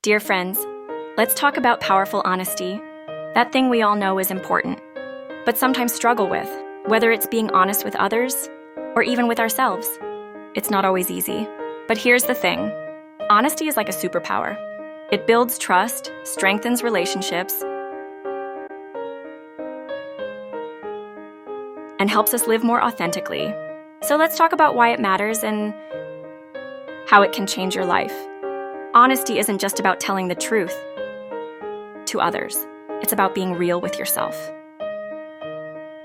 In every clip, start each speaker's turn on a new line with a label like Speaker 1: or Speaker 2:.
Speaker 1: Dear friends, let's talk about powerful honesty. That thing we all know is important, but sometimes struggle with, whether it's being honest with others or even with ourselves. It's not always easy. But here's the thing. Honesty is like a superpower. It builds trust, strengthens relationships, and helps us live more authentically. So let's talk about why it matters and how it can change your life. Honesty isn't just about telling the truth to others. It's about being real with yourself.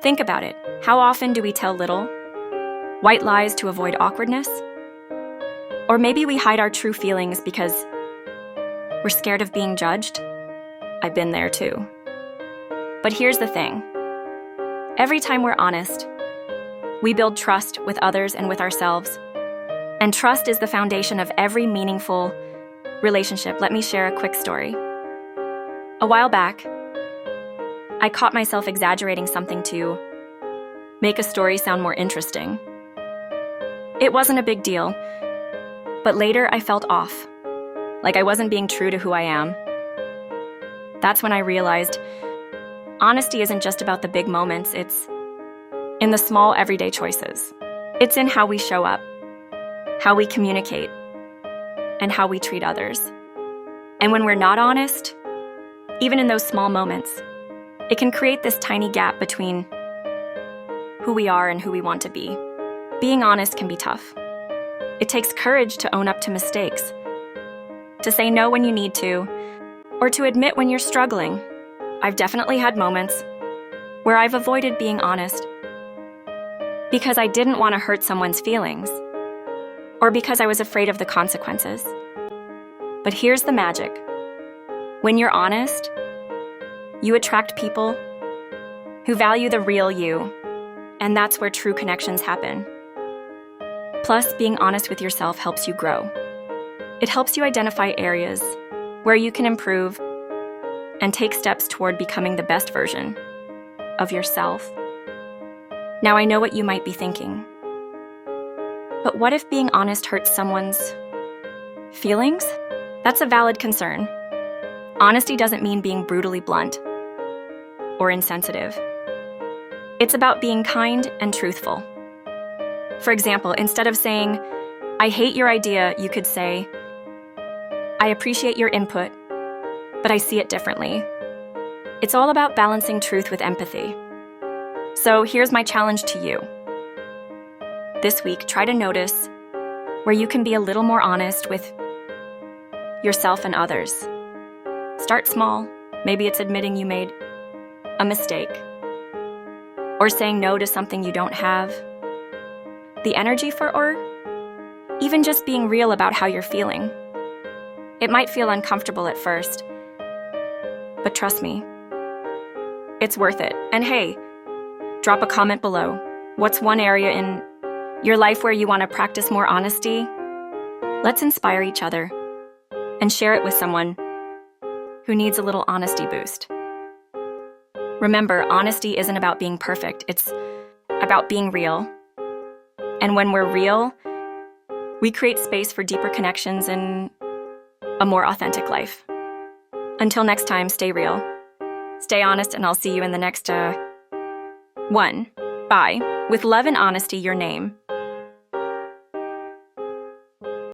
Speaker 1: Think about it. How often do we tell little, white lies to avoid awkwardness? Or maybe we hide our true feelings because we're scared of being judged? I've been there too. But here's the thing. Every time we're honest, we build trust with others and with ourselves. And trust is the foundation of every meaningful relationship. Let me share a quick story. A while back, I caught myself exaggerating something to make a story sound more interesting. It wasn't a big deal, but later I felt off, like I wasn't being true to who I am. That's when I realized honesty isn't just about the big moments, it's in the small everyday choices. It's in how we show up, how we communicate, and how we treat others. And when we're not honest, even in those small moments, it can create this tiny gap between who we are and who we want to be. Being honest can be tough. It takes courage to own up to mistakes, to say no when you need to, or to admit when you're struggling. I've definitely had moments where I've avoided being honest because I didn't want to hurt someone's feelings, or because I was afraid of the consequences. But here's the magic. When you're honest, you attract people who value the real you, and that's where true connections happen. Plus, being honest with yourself helps you grow. It helps you identify areas where you can improve and take steps toward becoming the best version of yourself. Now, I know what you might be thinking. But what if being honest hurts someone's feelings? That's a valid concern. Honesty doesn't mean being brutally blunt or insensitive. It's about being kind and truthful. For example, instead of saying, "I hate your idea," you could say, "I appreciate your input, but I see it differently." It's all about balancing truth with empathy. So here's my challenge to you. This week, try to notice where you can be a little more honest with yourself and others. Start small. Maybe it's admitting you made a mistake, or saying no to something you don't have the energy for, or even just being real about how you're feeling. It might feel uncomfortable at first, but trust me, it's worth it. And hey, drop a comment below. What's one area in your life where you want to practice more honesty? Let's inspire each other and share it with someone who needs a little honesty boost. Remember, honesty isn't about being perfect. It's about being real. And when we're real, we create space for deeper connections and a more authentic life. Until next time, stay real, stay honest, and I'll see you in the next one. Bye. With love and honesty, your name.